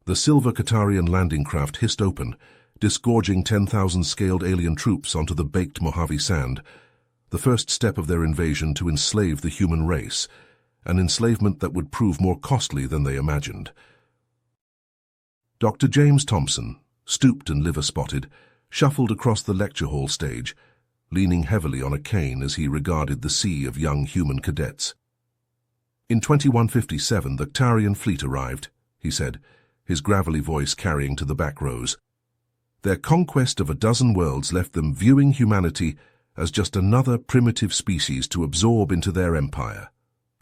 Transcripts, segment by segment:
The silver Qatarian landing craft hissed open, disgorging 10,000 scaled alien troops onto the baked Mojave sand, the first step of their invasion to enslave the human race, an enslavement that would prove more costly than they imagined. Dr. James Thompson, stooped and liver-spotted, shuffled across the lecture hall stage, leaning heavily on a cane as he regarded the sea of young human cadets. In 2157, the Qatarian fleet arrived, he said, his gravelly voice carrying to the back rows. Their conquest of a dozen worlds left them viewing humanity as just another primitive species to absorb into their empire.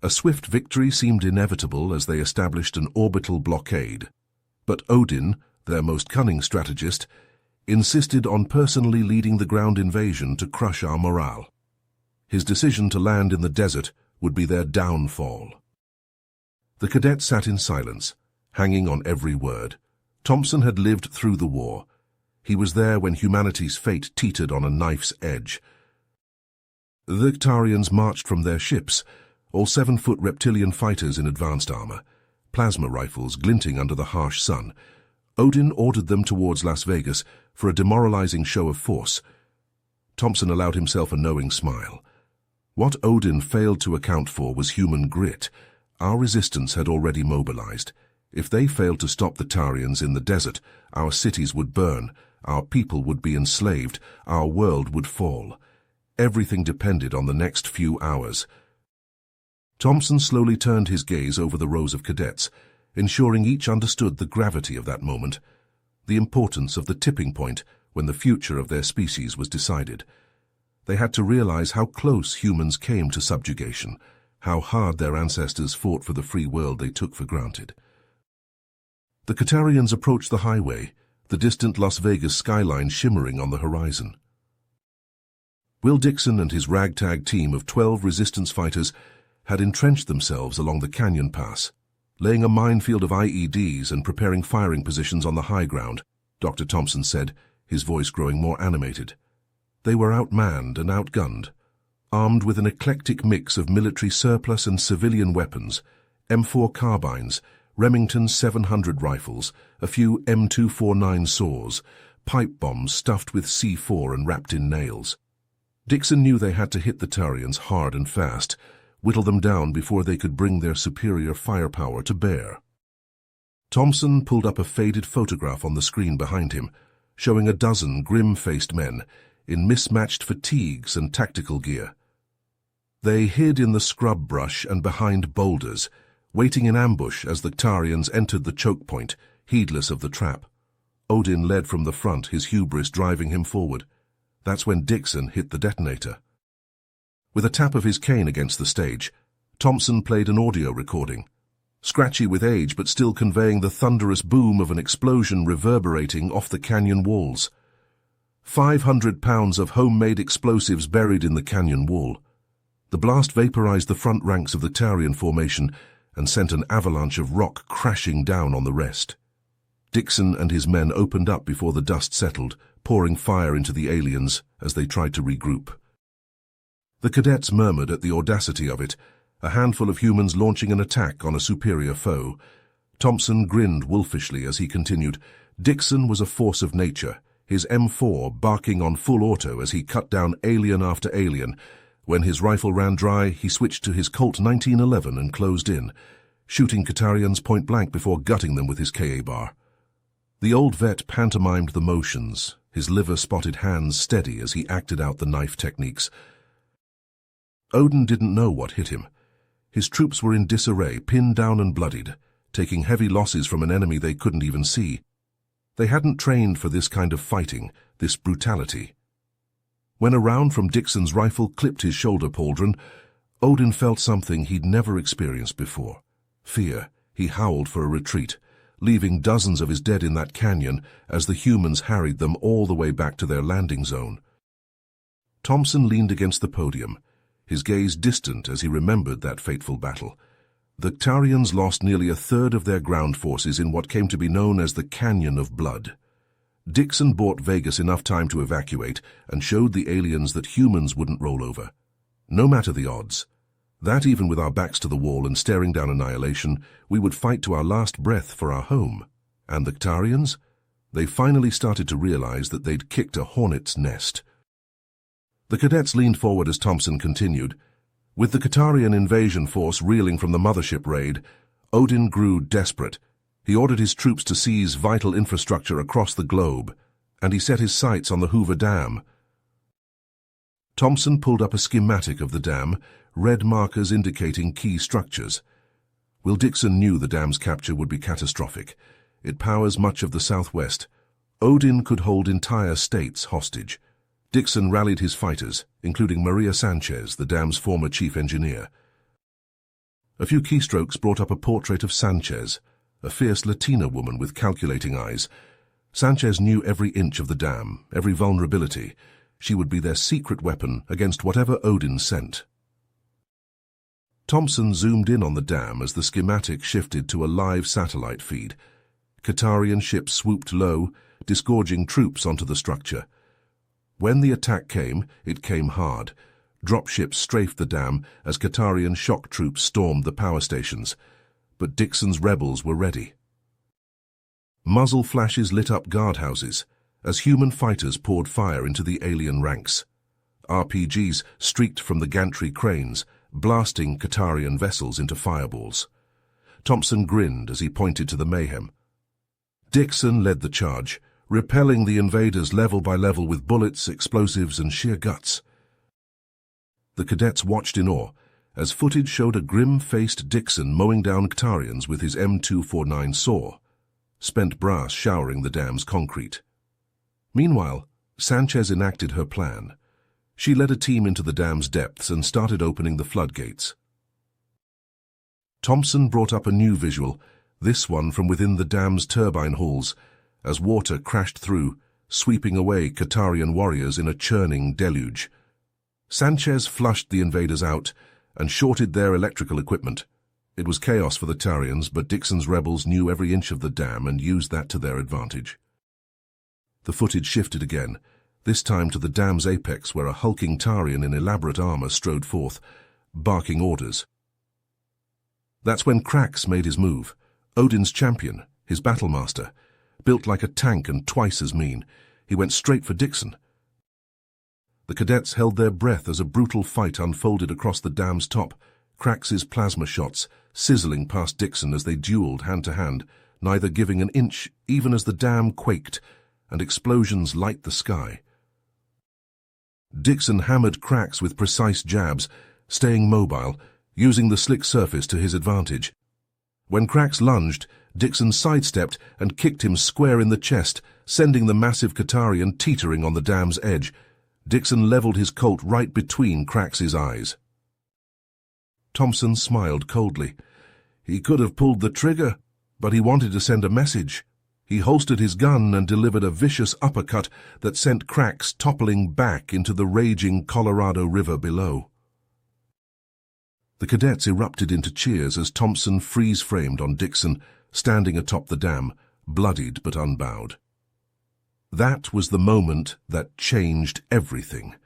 A swift victory seemed inevitable as they established an orbital blockade. But Odin, their most cunning strategist, insisted on personally leading the ground invasion to crush our morale. His decision to land in the desert would be their downfall. The cadets sat in silence, hanging on every word. Thompson had lived through the war. He was there when humanity's fate teetered on a knife's edge. The Qatarians marched from their ships, all 7-foot reptilian fighters in advanced armor, plasma rifles glinting under the harsh sun. Odin ordered them towards Las Vegas for a demoralizing show of force. Thompson allowed himself a knowing smile. What Odin failed to account for was human grit. Our resistance had already mobilized. If they failed to stop the Qatarians in the desert, our cities would burn, our people would be enslaved, our world would fall. Everything depended on the next few hours. Thompson slowly turned his gaze over the rows of cadets, ensuring each understood the gravity of that moment, the importance of the tipping point when the future of their species was decided. They had to realize how close humans came to subjugation, how hard their ancestors fought for the free world they took for granted. The Qatarians approached the highway, the distant Las Vegas skyline shimmering on the horizon. Will Dixon and his ragtag team of 12 resistance fighters had entrenched themselves along the canyon pass, laying a minefield of IEDs and preparing firing positions on the high ground, Dr. Thompson said, his voice growing more animated. They were outmanned and outgunned, armed with an eclectic mix of military surplus and civilian weapons, M4 carbines, Remington 700 rifles, a few M249 saws, pipe bombs stuffed with C4 and wrapped in nails. Dixon knew they had to hit the Qatarians hard and fast, whittle them down before they could bring their superior firepower to bear. Thompson pulled up a faded photograph on the screen behind him, showing a dozen grim-faced men in mismatched fatigues and tactical gear. They hid in the scrub brush and behind boulders, waiting in ambush as the Qatarians entered the choke point, heedless of the trap. Odin led from the front, his hubris driving him forward. That's when Dixon hit the detonator. With a tap of his cane against the stage, Thompson played an audio recording, scratchy with age but still conveying the thunderous boom of an explosion reverberating off the canyon walls. 500 pounds of homemade explosives buried in the canyon wall. The blast vaporized the front ranks of the Qatarian formation and sent an avalanche of rock crashing down on the rest. Dixon and his men opened up before the dust settled, pouring fire into the aliens as they tried to regroup. The cadets murmured at the audacity of it, a handful of humans launching an attack on a superior foe. Thompson grinned wolfishly as he continued. Dixon was a force of nature, his M4 barking on full auto as he cut down alien after alien. When his rifle ran dry, he switched to his Colt 1911 and closed in, shooting Qatarians point blank before gutting them with his KA bar. The old vet pantomimed the motions, his liver-spotted hands steady as he acted out the knife techniques. Odin didn't know what hit him. His troops were in disarray, pinned down and bloodied, taking heavy losses from an enemy they couldn't even see. They hadn't trained for this kind of fighting, this brutality. When a round from Dixon's rifle clipped his shoulder pauldron, Odin felt something he'd never experienced before. Fear. He howled for a retreat, leaving dozens of his dead in that canyon as the humans harried them all the way back to their landing zone. Thompson leaned against the podium, his gaze distant as he remembered that fateful battle. The Qatarians lost nearly a third of their ground forces in what came to be known as the Canyon of Blood. Dixon bought Vegas enough time to evacuate and showed the aliens that humans wouldn't roll over, no matter the odds. That even with our backs to the wall and staring down annihilation, we would fight to our last breath for our home. And the Ktarians? They finally started to realize that they'd kicked a hornet's nest. The cadets leaned forward as Thompson continued. With the Ktarian invasion force reeling from the mothership raid, Odin grew desperate. He ordered his troops to seize vital infrastructure across the globe, and he set his sights on the Hoover Dam. Thompson pulled up a schematic of the dam, red markers indicating key structures. Will Dixon knew the dam's capture would be catastrophic. It powers much of the southwest. Odin could hold entire states hostage. Dixon rallied his fighters, including Maria Sanchez, the dam's former chief engineer. A few keystrokes brought up a portrait of Sanchez, a fierce Latina woman with calculating eyes. Sanchez knew every inch of the dam, every vulnerability. She would be their secret weapon against whatever Odin sent. Thompson zoomed in on the dam as the schematic shifted to a live satellite feed. Ktarian ships swooped low, disgorging troops onto the structure. When the attack came, it came hard. Dropships strafed the dam as Ktarian shock troops stormed the power stations. But Dixon's rebels were ready. Muzzle flashes lit up guardhouses as human fighters poured fire into the alien ranks. RPGs streaked from the gantry cranes, blasting Ktarian vessels into fireballs. Thompson grinned as he pointed to the mayhem. Dixon led the charge, repelling the invaders level by level with bullets, explosives, and sheer guts. The cadets watched in awe as footage showed a grim-faced Dixon mowing down Ktarians with his M249 saw, spent brass showering the dam's concrete. Meanwhile, Sanchez enacted her plan. She led a team into the dam's depths and started opening the floodgates. Thompson brought up a new visual, this one from within the dam's turbine halls, as water crashed through, sweeping away Ktarian warriors in a churning deluge. Sanchez flushed the invaders out and shorted their electrical equipment. It was chaos for the Ktarians, but Dixon's rebels knew every inch of the dam and used that to their advantage. The footage shifted again, this time to the dam's apex where a hulking Ktarian in elaborate armor strode forth, barking orders. That's when Krax made his move. Odin's champion, his battlemaster, built like a tank and twice as mean. He went straight for Dixon. The cadets held their breath as a brutal fight unfolded across the dam's top, Krax's plasma shots sizzling past Dixon as they dueled hand-to-hand, neither giving an inch even as the dam quaked, and explosions light the sky. Dixon hammered Krax with precise jabs, staying mobile, using the slick surface to his advantage. When Krax lunged, Dixon sidestepped and kicked him square in the chest, sending the massive Ktarian teetering on the dam's edge. Dixon leveled his Colt right between Krax's eyes. Thompson smiled coldly. He could have pulled the trigger, but he wanted to send a message. He holstered his gun and delivered a vicious uppercut that sent Krax toppling back into the raging Colorado River below. The cadets erupted into cheers as Thompson freeze-framed on Dixon, standing atop the dam, bloodied but unbowed. That was the moment that changed everything,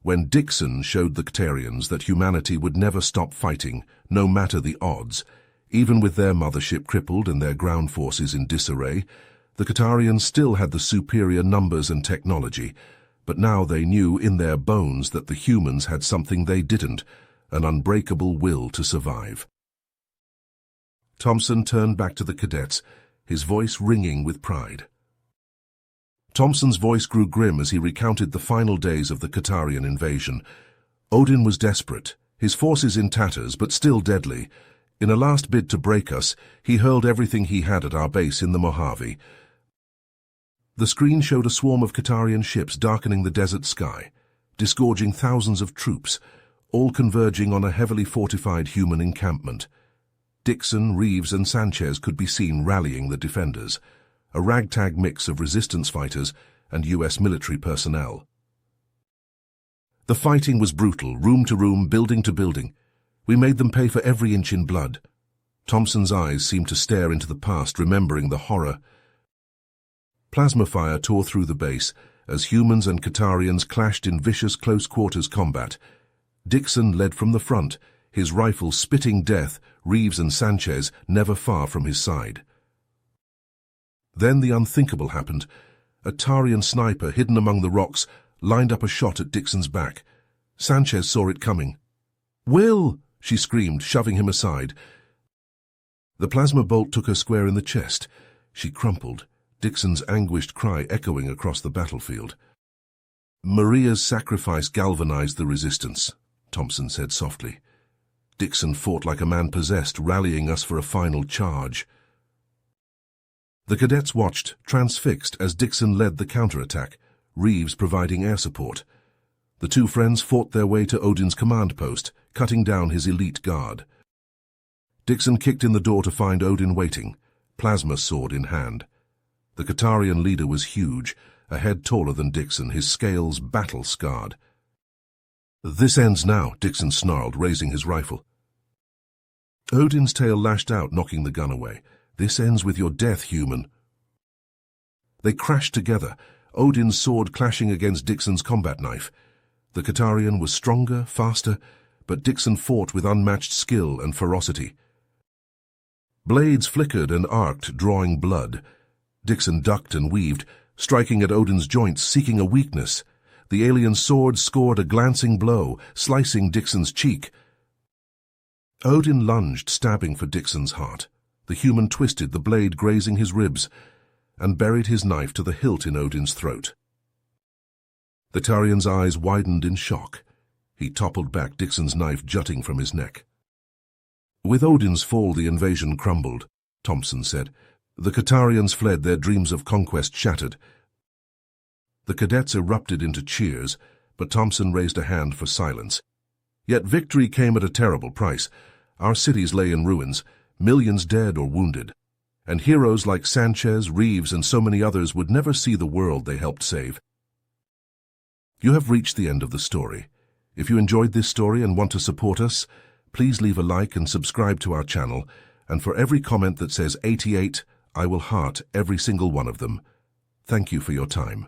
when Dixon showed the Ktarians that humanity would never stop fighting, no matter the odds. Even with their mothership crippled and their ground forces in disarray, the Ktarians still had the superior numbers and technology, but now they knew in their bones that the humans had something they didn't, an unbreakable will to survive. Thompson turned back to the cadets, his voice ringing with pride. Thompson's voice grew grim as he recounted the final days of the Ktarian invasion. Odin was desperate, his forces in tatters but still deadly. In a last bid to break us, he hurled everything he had at our base in the Mojave. The screen showed a swarm of Ktarian ships darkening the desert sky, disgorging thousands of troops, all converging on a heavily fortified human encampment. Dixon, Reeves, and Sanchez could be seen rallying the defenders, a ragtag mix of resistance fighters and U.S. military personnel. The fighting was brutal, room to room, building to building. We made them pay for every inch in blood. Thompson's eyes seemed to stare into the past, remembering the horror. Plasma fire tore through the base as humans and Ktarians clashed in vicious close-quarters combat. Dixon led from the front, his rifle spitting death, Reeves and Sanchez never far from his side. Then the unthinkable happened. A Tarian sniper hidden among the rocks lined up a shot at Dixon's back. Sanchez saw it coming. "Will!" she screamed, shoving him aside. The plasma bolt took her square in the chest. She crumpled, Dixon's anguished cry echoing across the battlefield. "Maria's sacrifice galvanized the resistance," Thompson said softly. "Dixon fought like a man possessed, rallying us for a final charge." The cadets watched, transfixed, as Dixon led the counterattack, Reeves providing air support. The two friends fought their way to Odin's command post, cutting down his elite guard. Dixon kicked in the door to find Odin waiting, plasma sword in hand. The Katarian leader was huge, a head taller than Dixon, his scales battle-scarred. "This ends now," Dixon snarled, raising his rifle. Odin's tail lashed out, knocking the gun away. "This ends with your death, human." They crashed together, Odin's sword clashing against Dixon's combat knife. The Katarian was stronger, faster, but Dixon fought with unmatched skill and ferocity. Blades flickered and arced, drawing blood. Dixon ducked and weaved, striking at Odin's joints, seeking a weakness. The alien sword scored a glancing blow, slicing Dixon's cheek. Odin lunged, stabbing for Dixon's heart. The human twisted, the blade grazing his ribs, and buried his knife to the hilt in Odin's throat. The Tarian's eyes widened in shock. He toppled back, Dixon's knife jutting from his neck. "With Odin's fall, the invasion crumbled," Thompson said. "The Katarians fled, their dreams of conquest shattered." The cadets erupted into cheers, but Thompson raised a hand for silence. Yet victory came at a terrible price. Our cities lay in ruins, millions dead or wounded, and heroes like Sanchez, Reeves, and so many others would never see the world they helped save. You have reached the end of the story. If you enjoyed this story and want to support us, please leave a like and subscribe to our channel, and for every comment that says 88, I will heart every single one of them. Thank you for your time.